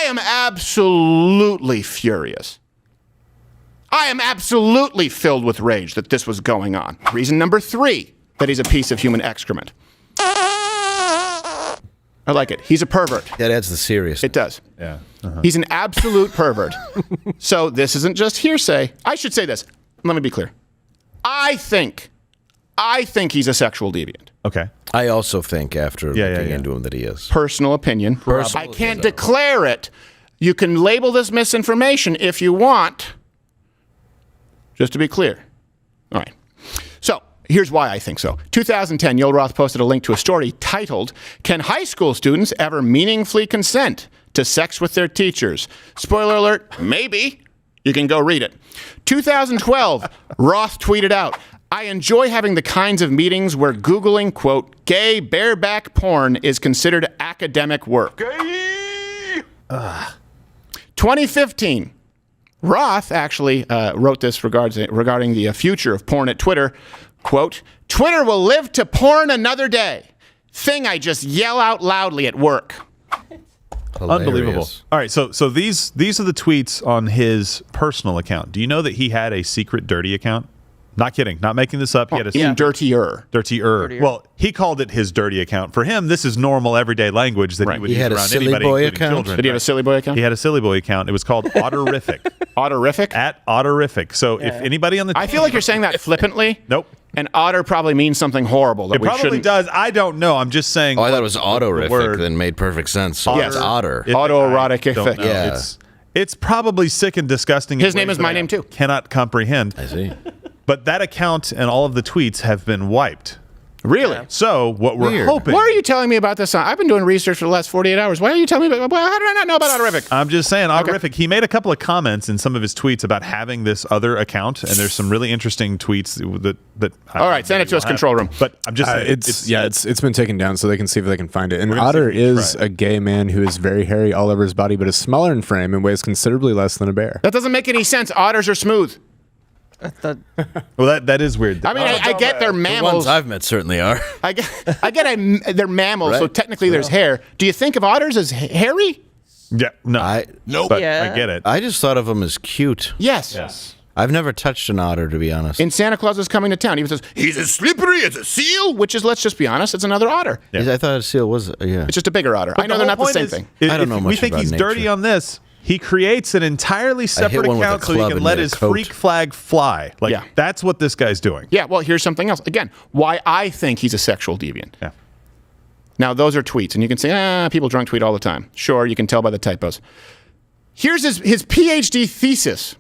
I am absolutely furious. I am absolutely filled with rage that this was going on. Reason number 3, that he's a piece of human excrement. I like it. He's a pervert. That adds the seriousness. It does. Yeah. He's an absolute pervert. So this isn't just hearsay. I should say this. Let me be clear. I think he's a sexual deviant. Okay. I also think after looking into him that he is. Personal opinion. I can't declare it. You can label this misinformation if you want. Just to be clear. All right. So here's why I think so. 2010, Yoel Roth posted a link to a story titled, "Can High School Students Ever Meaningfully Consent to Sex with Their Teachers?" Spoiler alert, maybe. You can go read it. 2012, Roth tweeted out, "I enjoy having the kinds of meetings where Googling, quote, gay bareback porn is considered academic work." 2015, Roth actually wrote this regarding the future of porn at Twitter. Quote, "Twitter will live to porn another day. Thing I just yell out loudly at work." Hilarious. Unbelievable. All right, so these are the tweets on his personal account. Do you know that he had a secret dirty account? Not kidding. Not making this up. He had a Even dirtier. Dirtier. Well, he called it his dirty account. For him, this is normal everyday language that he would use had a around silly anybody, boy including account? children. Did he have a silly boy account? He had a silly boy account. It was called Otterific. Otterific? At Otterific. So if anybody on the I feel like you're saying that flippantly. Nope. And otter probably means something horrible that It we probably shouldn't. does. I don't know. I'm just saying. Oh, I thought it was autorific, word. then made perfect sense. So Yes. it's otter. Autoerotic I don't effect. know. Yeah. It's probably sick and disgusting. in His name ways is that my I name, too. Cannot comprehend. I see. But that account and all of the tweets have been wiped. Really? So what we're Weird. hoping. Why are you telling me about this? I've been doing research for the last 48 hours. Why are you telling me about? How did I not know about Otterific? I'm just saying, Otterific. He made a couple of comments in some of his tweets about having this other account, and there's some really interesting tweets that. All right, send it to us, control room. But I'm just saying, it's been taken down so they can see if they can find it. And We're gonna see Otter if we can is try it. a gay man who is very hairy all over his body, but is smaller in frame and weighs considerably less than a bear. That doesn't make any sense. Otters are smooth. Well, that is weird. I mean, I get they're The ones mammals. I've met certainly are. I get they're mammals, so Right. technically there's hair. Do you think of otters as hairy? Yeah, no, Nope. but Yeah. I get it. I just thought of them as cute. Yes. Yes. I've never touched an otter, to be honest. In Santa Claus is Coming to Town, he even says, "He's as slippery as a seal," which is, let's just be honest, it's another otter. I thought a seal was, yeah. It's just a bigger otter. I know they're not the same thing. If, I don't know if much we think about he's nature. dirty on this, he creates an entirely separate one with a account so he club can and let made a his coat. freak flag fly. Like, Yeah. that's what this guy's doing. Yeah, well, here's something else. Again, why I think he's a sexual deviant. Yeah. Now, those are tweets, and you can say, people drunk tweet all the time. Sure, you can tell by the typos. Here's his PhD thesis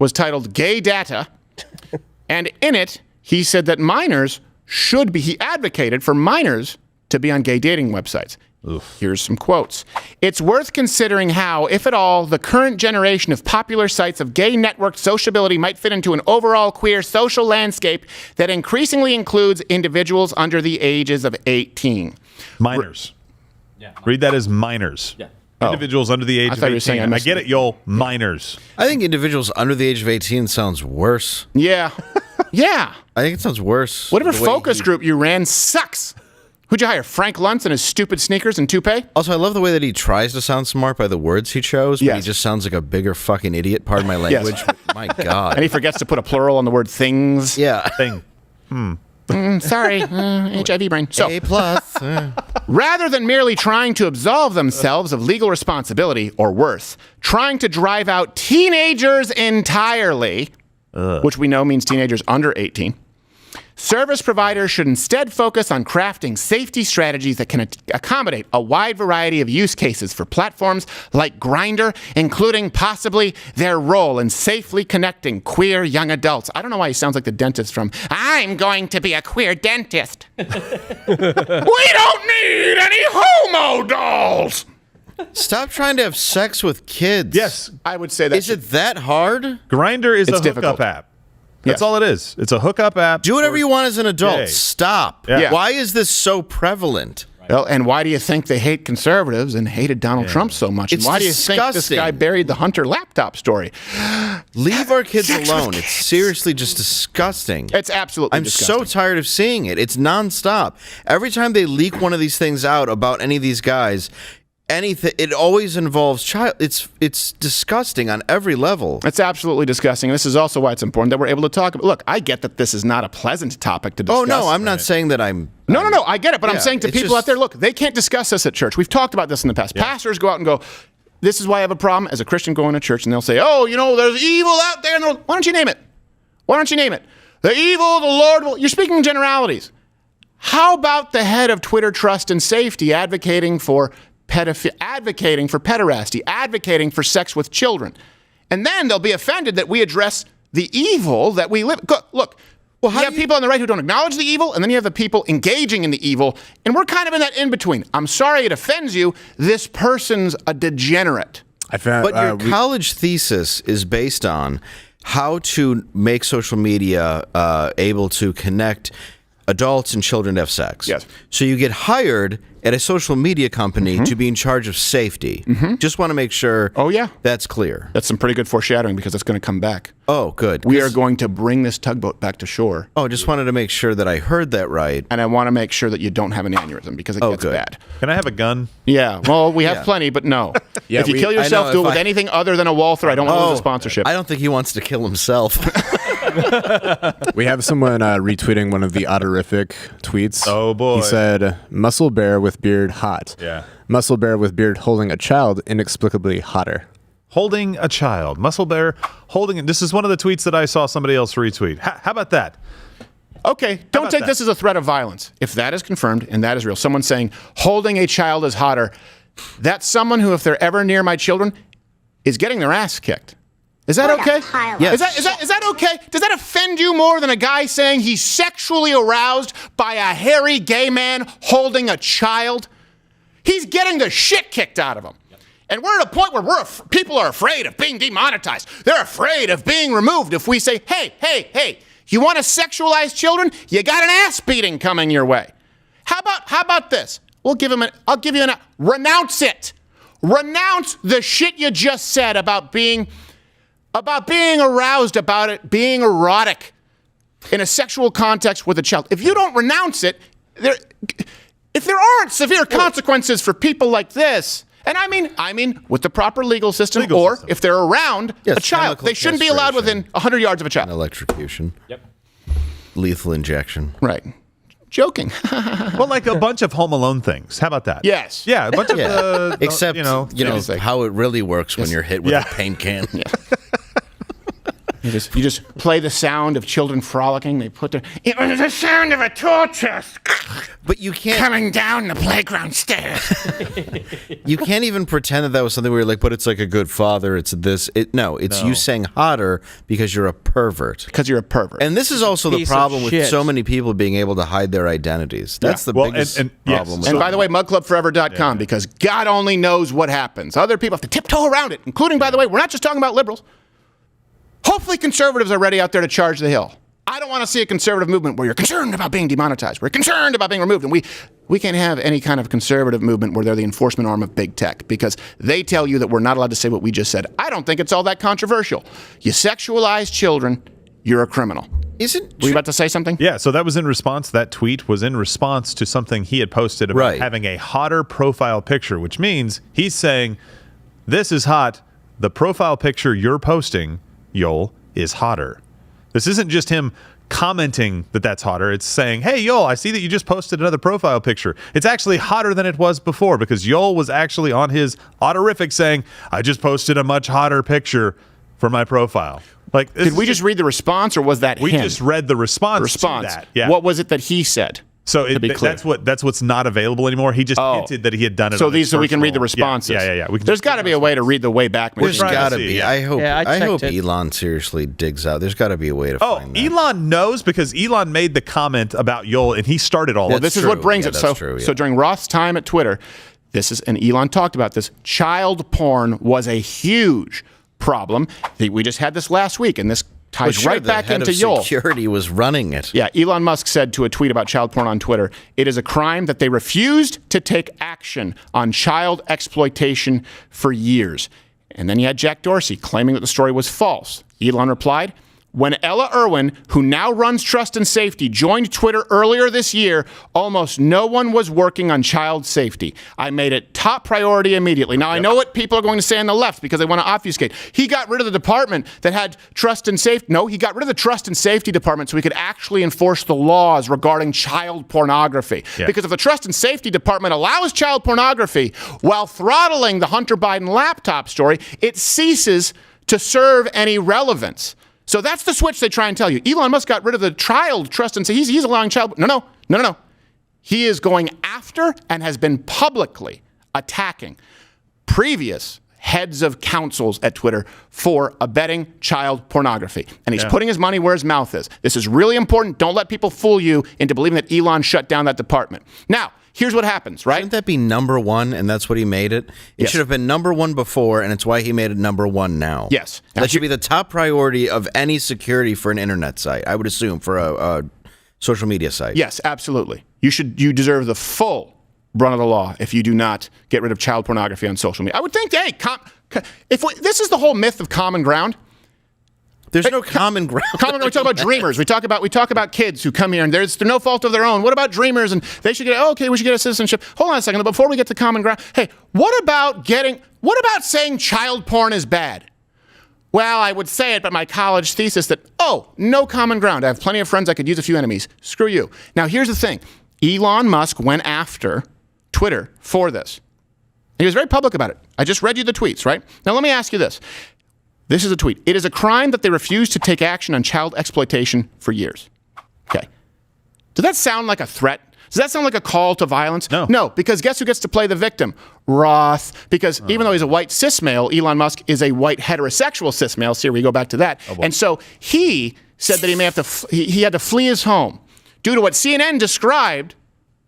was titled Gay Data, and in it, he said that minors should be, he advocated for minors to be on gay dating websites. Here's some quotes. "It's worth considering how, if at all, the current generation of popular sites of gay networked sociability might fit into an overall queer social landscape that increasingly includes individuals under the ages of 18. Minors. Read that as minors. Yeah. Individuals under the age I of thought you were 18. saying I I missed get it. it, Yoel. Minors. I think individuals under the age of 18 sounds worse. Yeah. Yeah. I think it sounds worse. Whatever The way focus he- group you ran sucks. Who'd you hire? Frank Luntz and his stupid sneakers and toupee? Also, I love the way that he tries to sound smart by the words he chose, but he Yes. just sounds like a bigger fucking idiot. Pardon my language. My God. And he forgets to put a plural on the word things. Yeah. Thing. Sorry, HIV brain. So, A plus. rather than merely trying to absolve themselves of legal responsibility, or worse, trying to drive out teenagers entirely, which we know means teenagers under 18, service providers should instead focus on crafting safety strategies that can accommodate a wide variety of use cases for platforms like Grindr, including possibly their role in safely connecting queer young adults. I don't know why he sounds like the dentist from I'm going to be a queer dentist. We don't need any homo dolls. Stop trying to have sex with kids. Yes. I would say that. Is it that hard? Grindr is a hookup difficult. app. That's Yes. all it is. It's a hookup app. Do whatever you want as an adult. Gay. Stop. Yeah. Why is this so prevalent? Well, and why do you think they hate conservatives and hated Donald Trump so much? It's and why do you think this disgusting. guy buried the Hunter laptop story? Leave our kids Sex with alone. It's seriously just disgusting. It's absolutely I'm disgusting. so tired of seeing it. It's nonstop. Every time they leak one of these things out about any of these guys, anything. It always involves child. It's disgusting on every level. It's absolutely disgusting. This is also why it's important that we're able to talk about. Look, I get that this is not a pleasant topic to discuss. Oh no, I'm not saying that I'm. No, I get it, but I'm saying to people out there, look, they can't discuss this at church. We've talked about this in the past. Pastors go out and go, this is why I have a problem as a Christian going to church, and they'll say, oh, there's evil out there in the world. Why don't you name it? Why don't you name it? The evil, the Lord will. You're speaking in generalities. How about the head of Twitter Trust and Safety advocating for pederasty, advocating for sex with children? And then they'll be offended that we address the evil that we live. Look, you have people on the right who don't acknowledge the evil, and then you have the people engaging in the evil, and we're kind of in that in-between. I'm sorry it offends you. This person's a degenerate. But your college thesis is based on how to make social media able to connect adults and children to have sex. Yes. So you get hired at a social media company to be in charge of safety. Just want to make sure that's clear. That's some pretty good foreshadowing because it's going to come back. Oh, good. We are going to bring this tugboat back to shore. Oh, just wanted to make sure that I heard that right. And I want to make sure that you don't have an aneurysm because it gets bad. Can I have a gun? Yeah. Well, we have plenty, but no. If you kill yourself, do it with anything other than a Walther. I don't want to lose a sponsorship. I don't think he wants to kill himself. We have someone retweeting one of the Otterific tweets. Oh, boy. He said, muscle bear with beard hot. Yeah. Muscle bear with beard holding a child inexplicably hotter. Holding a child. Muscle bear holding it. This is one of the tweets that I saw somebody else retweet. How about that? Okay, don't take this as a threat of violence. If that is confirmed and that is real, someone saying holding a child is hotter, that's someone who, if they're ever near my children, is getting their ass kicked. Is that okay? Yes. Is that okay? Does that offend you more than a guy saying he's sexually aroused by a hairy gay man holding a child? He's getting the shit kicked out of him. And we're at a point where people are afraid of being demonetized. They're afraid of being removed if we say, hey, you want to sexualize children? You got an ass beating coming your way. How about this? I'll give you renounce it. Renounce the shit you just said about being aroused, about it being erotic in a sexual context with a child. If you don't renounce it, if there aren't severe consequences for people like this, and I mean with the proper legal system, if they're around a child, they shouldn't be allowed within 100 yards of a child. Electrocution. Yep. Lethal injection. Right. Joking. Well, like a bunch of Home Alone things. How about that? Yes. Yeah, a bunch of Except, how it really works when you're hit with a paint can. Yeah. You just play the sound of children frolicking. They put it was the sound of a tool chest. But you can't coming down the playground stairs. You can't even pretend that was something where you're like, but it's like a good father. It's this. It's you saying hotter because you're a pervert. Because you're a pervert. And this is also the problem with so many people being able to hide their identities. That's the biggest problem. And by the way, mugclubforever.com, because God only knows what happens. Other people have to tiptoe around it, including, by the way, we're not just talking about liberals. Hopefully conservatives are ready out there to charge the hill. I don't want to see a conservative movement where you're concerned about being demonetized. We're concerned about being removed. And we can't have any kind of conservative movement where they're the enforcement arm of big tech because they tell you that we're not allowed to say what we just said. I don't think it's all that controversial. You sexualize children, you're a criminal. Were you about to say something? Yeah, so that was in response. That tweet was in response to something he had posted about having a hotter profile picture, which means he's saying, this is hot. The profile picture you're posting, Yoel, is hotter. This isn't just him commenting that that's hotter. It's saying, hey, Yoel, I see that you just posted another profile picture. It's actually hotter than it was before because Yoel was actually on his Otterific saying, I just posted a much hotter picture for my profile. Like, did we just read the response or was that we him? Just read the response to that. Yeah. What was it that he said? So that's what's not available anymore. He just hinted that he had done it. So we can read the responses. Yeah. There's got to be a way to read the way back. There's got to be. I hope Elon seriously digs out. There's got to be a way to find that. Elon knows because Elon made the comment about Yoel and he started all. Well, this is what brings it. So during Roth's time at Twitter, and Elon talked about this. Child porn was a huge problem. We just had this last week, and this ties right back into Yoel. Security was running it. Yeah, Elon Musk said to a tweet about child porn on Twitter, it is a crime that they refused to take action on child exploitation for years. And then you had Jack Dorsey claiming that the story was false. Elon replied, When Ella Irwin, who now runs Trust and Safety, joined Twitter earlier this year, almost no one was working on child safety. I made it top priority immediately. Now, I know what people are going to say on the left because they want to obfuscate. He got rid of the department that had Trust and Safety. No, he got rid of the Trust and Safety department so he could actually enforce the laws regarding child pornography. Yeah. Because if the Trust and Safety department allows child pornography while throttling the Hunter Biden laptop story, it ceases to serve any relevance. So that's the switch they try and tell you. Elon Musk got rid of the child trust and say he's allowing child. No. He is going after and has been publicly attacking previous heads of councils at Twitter for abetting child pornography. And he's putting his money where his mouth is. This is really important. Don't let people fool you into believing that Elon shut down that department. Now, here's what happens, right? Shouldn't that be number one, and that's what he made it? It should have been number one before, and it's why he made it number one now. Yes. That should be the top priority of any security for an internet site, I would assume, for a social media site. Yes, absolutely. You deserve the full brunt of the law if you do not get rid of child pornography on social media. I would think, this is the whole myth of common ground. There's no common ground. We talk about dreamers. We talk about kids who come here and there's no fault of their own. What about dreamers? And they should we should get a citizenship. Hold on a second. Before we get to common ground, hey, what about saying child porn is bad? Well, I would say it, but my college thesis that, no common ground. I have plenty of friends. I could use a few enemies. Screw you. Now, here's the thing. Elon Musk went after Twitter for this. He was very public about it. I just read you the tweets, right? Now, let me ask you this. This is a tweet. It is a crime that they refuse to take action on child exploitation for years. Okay. Does that sound like a threat? Does that sound like a call to violence? No. No, because guess who gets to play the victim? Roth. Because even though he's a white cis male, Elon Musk is a white heterosexual cis male. So here we go back to that. And so he said that he had to flee his home due to what CNN described.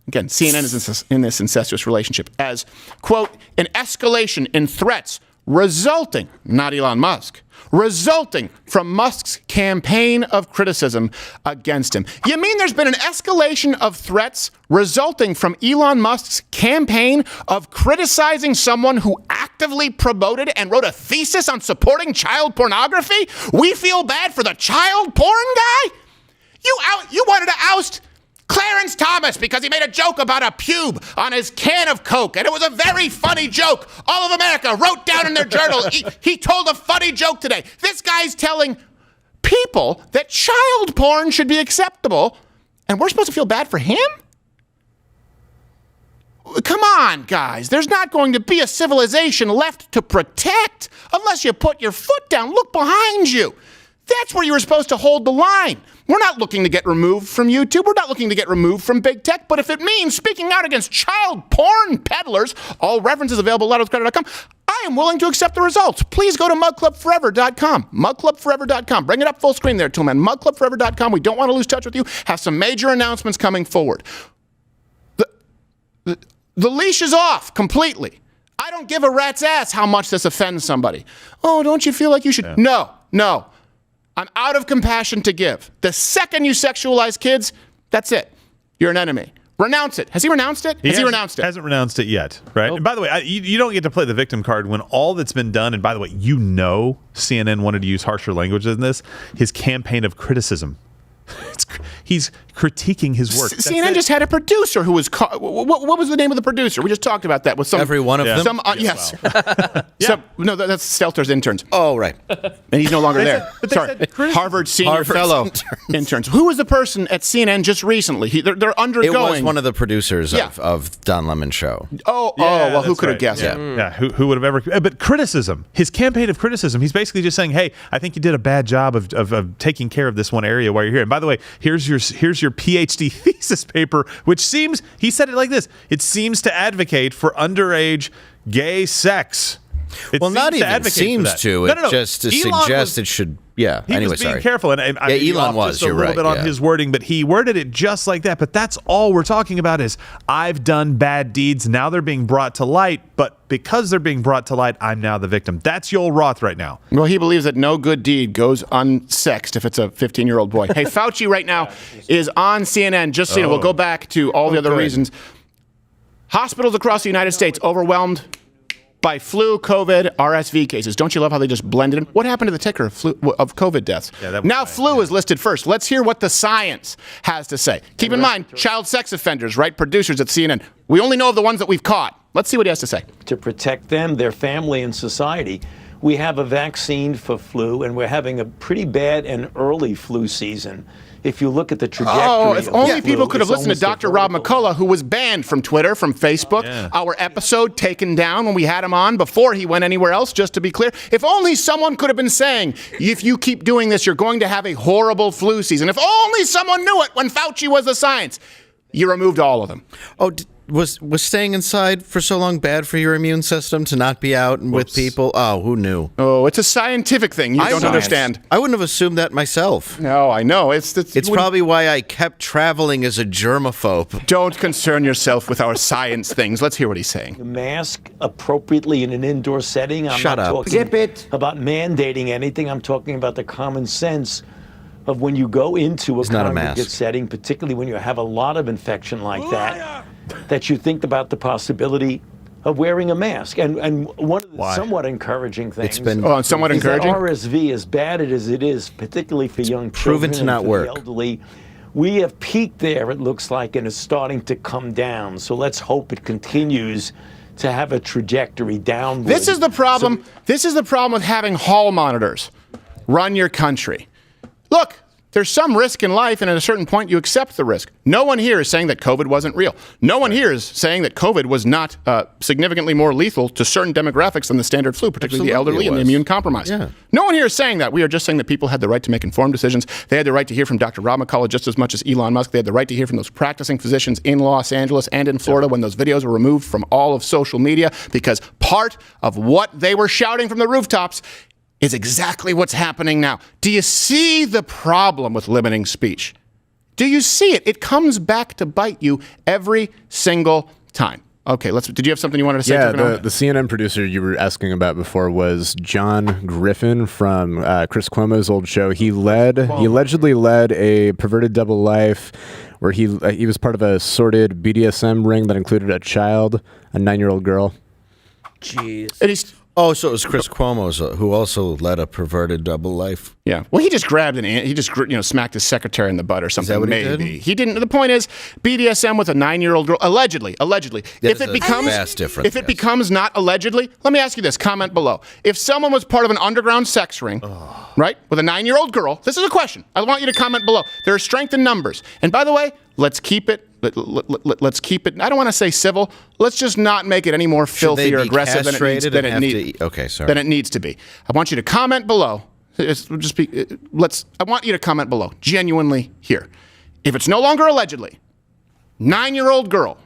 Again, CNN is in this incestuous relationship as, quote, an escalation in threats resulting, not Elon Musk, resulting from Musk's campaign of criticism against him. You mean there's been an escalation of threats resulting from Elon Musk's campaign of criticizing someone who actively promoted and wrote a thesis on supporting child pornography? We feel bad for the child porn guy? You wanted to oust Clarence Thomas because he made a joke about a pube on his can of Coke, and it was a very funny joke. All of America wrote down in their journal, he told a funny joke today. This guy's telling people that child porn should be acceptable, and we're supposed to feel bad for him? Come on, guys. There's not going to be a civilization left to protect unless you put your foot down. Look behind you. That's where you were supposed to hold the line. We're not looking to get removed from YouTube. We're not looking to get removed from big tech. But if it means speaking out against child porn peddlers, all references available at loudwithcrowder.com, I am willing to accept the results. Please go to mugclubforever.com. Mugclubforever.com. Bring it up full screen there, Toolman. Mugclubforever.com. We don't want to lose touch with you. Have some major announcements coming forward. The leash is off completely. I don't give a rat's ass how much this offends somebody. Oh, don't you feel like you should? Yeah. No. I'm out of compassion to give. The second you sexualize kids, that's it. You're an enemy. Renounce it. Has he renounced it? Has he renounced it? Hasn't renounced it yet, right? Nope. And by the way, you don't get to play the victim card when all that's been done, and by the way, CNN wanted to use harsher language than this, his campaign of criticism. He's critiquing his work. CNN just had a producer who was what was the name of the producer? We just talked about that with some every one of them. Yes. Yeah. No, that's Stelter's interns. Oh, right. And he's no longer there. Sorry, Harvard senior fellow interns. Who was the person at CNN just recently? They're undergoing. It was one of the producers of Don Lemon's show. Well, who could have guessed? Yeah, who would have ever? But criticism, his campaign of criticism. He's basically just saying, "Hey, I think you did a bad job of taking care of this one area while you're here." And by the way, here's your PhD thesis paper, which seems, he said it like this, it seems to advocate for underage gay sex. Not even seems to. It just suggests it should. Yeah. He was being careful, and Elon was. Just a little bit on his wording, but he worded it just like that. But that's all we're talking about is I've done bad deeds. Now they're being brought to light, but because they're being brought to light, I'm now the victim. That's Yoel Roth right now. Well, he believes that no good deed goes unsexed if it's a 15-year-old boy. Hey, Fauci right now is on CNN. Just so you know, we'll go back to all the other reasons. Hospitals across the United States overwhelmed by flu, COVID, RSV cases. Don't you love how they just blended in? What happened to the ticker of COVID deaths? Now flu is listed first. Let's hear what the science has to say. Keep in mind, child sex offenders, right? Producers at CNN. We only know of the ones that we've caught. Let's see what he has to say. To protect them, their family, and society. We have a vaccine for flu, and we're having a pretty bad and early flu season. If you look at the trajectory. Oh, if only people could have listened to Dr. Rob McCullough, who was banned from Twitter, from Facebook. Our episode taken down when we had him on before he went anywhere else, just to be clear. If only someone could have been saying, if you keep doing this, you're going to have a horrible flu season. If only someone knew it when Fauci was the science. You removed all of them. Oh, was staying inside for so long bad for your immune system to not be out and with people? Oh, who knew? Oh, it's a scientific thing. You don't understand. I wouldn't have assumed that myself. No, I know. It's probably why I kept traveling as a germaphobe. Don't concern yourself with our science things. Let's hear what he's saying. A mask appropriately in an indoor setting. I'm Shut not up. talking Zip it. about mandating anything. I'm talking about the common sense of when you go into a not a congregate mask. setting, particularly when you have a lot of infection like that you think about the possibility of wearing a mask. And one of the somewhat encouraging things somewhat is encouraging? that RSV, as bad as it is, particularly for young proven children to and not for work. the elderly, we have peaked there, it looks like, and it's starting to come down. So let's hope it continues to have a trajectory downward. This is the problem. This is the problem with having hall monitors run your country. Look, there's some risk in life, and at a certain point, you accept the risk. No one here is saying that COVID wasn't real. No one here is saying that COVID was not significantly more lethal to certain demographics than the standard flu, particularly the elderly and the immune compromised. Yeah. No one here is saying that. We are just saying that people had the right to make informed decisions. They had the right to hear from Dr. Rob McCullough just as much as Elon Musk. They had the right to hear from those practicing physicians in Los Angeles and in Florida when those videos were removed from all of social media, because part of what they were shouting from the rooftops is exactly what's happening now. Do you see the problem with limiting speech? Do you see it? It comes back to bite you every single time. Okay, did you have something you wanted to say? Yeah, the CNN producer you were asking about before was John Griffin from Chris Cuomo's old show. He allegedly led a perverted double life where he was part of a sordid BDSM ring that included a child, a 9-year-old girl. Jeez. And Oh, so it was Chris Cuomo's who also led a perverted double life. Yeah. Well, he just grabbed he just smacked his secretary in the butt or something. Is that what maybe. he did? He didn't. The point is, BDSM with a 9-year-old girl, allegedly. If it becomes vast difference, if it becomes not allegedly, let me ask you this. Comment below. If someone was part of an underground sex ring, right, with a 9-year-old girl, this is a question. I want you to comment below. There are strength in numbers. And by the way, let's keep it. Let's keep it. I don't want to say civil. Let's just not make it any more filthy or aggressive than it needs to be. I want you to comment below. I want you to comment below. Genuinely here. If it's no longer allegedly, 9-year-old girl.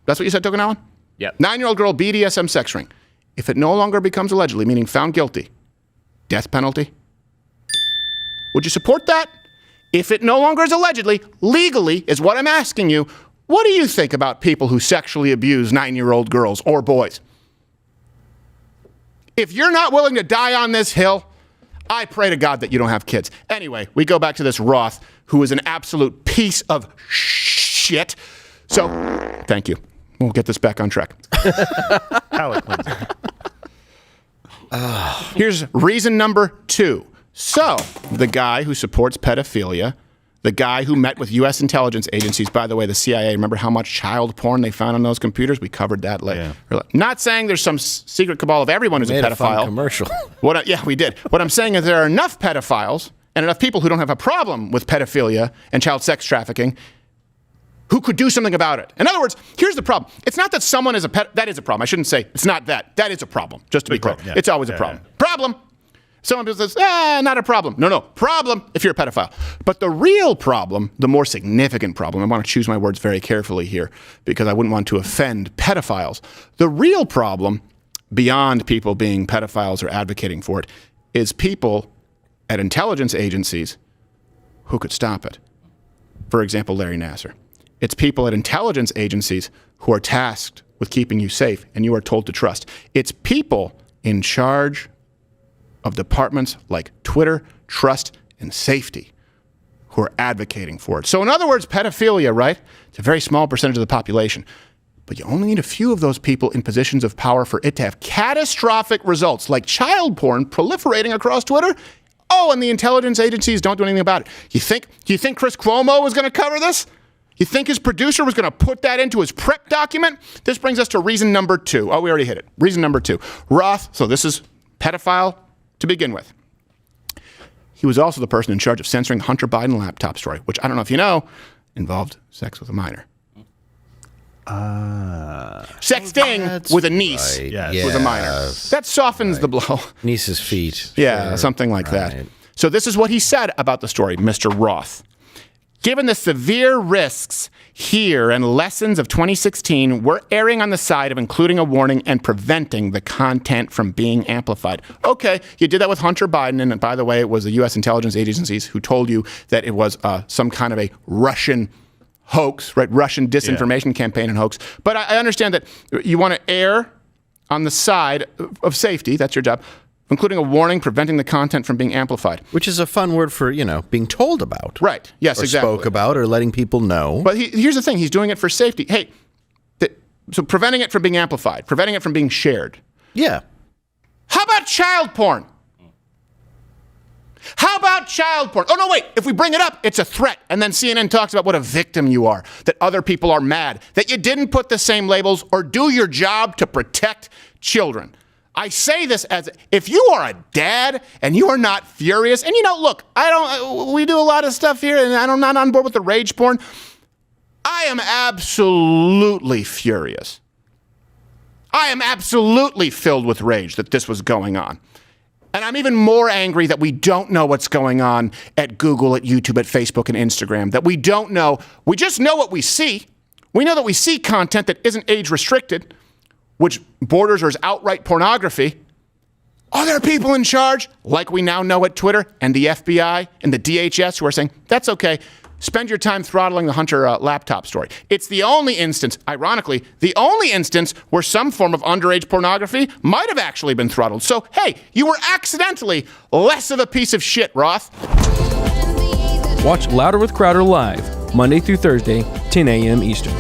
That's what you said, Token Allen? Yep. 9-year-old girl, BDSM sex ring. If it no longer becomes allegedly, meaning found guilty, death penalty. Would you support that? If it no longer is allegedly, legally is what I'm asking you. What do you think about people who sexually abuse 9-year-old girls or boys? If you're not willing to die on this hill, I pray to God that you don't have kids. Anyway, we go back to this Roth, who is an absolute piece of shit. So, thank you. We'll get this back on track. Palate cleanser. Here's reason number 2. So, the guy who supports pedophilia, the guy who met with U.S. intelligence agencies, by the way, the CIA, remember how much child porn they found on those computers? We covered that later. Yeah. Not saying there's some secret cabal of everyone who's a pedophile. Fun commercial. Yeah, we did. What I'm saying is there are enough pedophiles and enough people who don't have a problem with pedophilia and child sex trafficking who could do something about it. In other words, here's the problem. It's not that someone is that is a problem. I shouldn't say it's not that. That is a problem, just to be clear. Yeah. It's always a problem. Problem. Someone says, not a problem. No, problem if you're a pedophile. But the real problem, the more significant problem, I want to choose my words very carefully here because I wouldn't want to offend pedophiles. The real problem, beyond people being pedophiles or advocating for it, is people at intelligence agencies who could stop it. For example, Larry Nassar. It's people at intelligence agencies who are tasked with keeping you safe and you are told to trust. It's people in charge of departments like Twitter, trust, and safety who are advocating for it. So in other words, pedophilia, right? It's a very small percentage of the population. but you only need a few of those people in positions of power for it to have catastrophic results, like child porn proliferating across Twitter. Oh, and the intelligence agencies don't do anything about it. You think Chris Cuomo was going to cover this? You think his producer was going to put that into his prep document? This brings us to reason number 2. Oh, we already hit it. Reason number 2. Roth, so this is pedophile to begin with. He was also the person in charge of censoring the Hunter Biden laptop story, which I don't know if you know, involved sex with a minor. Sexting with a niece with a minor. That softens the blow. Niece's feet. Yeah, something like that. So this is what he said about the story, Mr. Roth. Given the severe risks here and lessons of 2016, we're erring on the side of including a warning and preventing the content from being amplified. Okay, you did that with Hunter Biden, and by the way, it was the U.S. intelligence agencies who told you that it was some kind of a Russian hoax, right? Russian disinformation campaign and hoax. But I understand that you want to err on the side of safety. That's your job. Including a warning preventing the content from being amplified. Which is a fun word for, being told about. Right. Yes, or exactly. Spoke about or letting people know. But here's the thing. He's doing it for safety. Hey, so preventing it from being amplified, preventing it from being shared. Yeah. How about child porn? How about child porn? Oh, no, wait. If we bring it up, it's a threat. And then CNN talks about what a victim you are, that other people are mad, that you didn't put the same labels or do your job to protect children. I say this as if you are a dad and you are not furious, and look, we do a lot of stuff here and I'm not on board with the rage porn. I am absolutely furious. I am absolutely filled with rage that this was going on. And I'm even more angry that we don't know what's going on at Google, at YouTube, at Facebook, and Instagram, that we don't know. We just know what we see. We know that we see content that isn't age restricted, which borders or is outright pornography. Are there people in charge, like we now know at Twitter and the FBI and the DHS, who are saying, that's okay, spend your time throttling the Hunter laptop story? It's the only instance, ironically, where some form of underage pornography might have actually been throttled. So, hey, you were accidentally less of a piece of shit, Roth. Watch Louder with Crowder live, Monday through Thursday, 10 a.m. Eastern.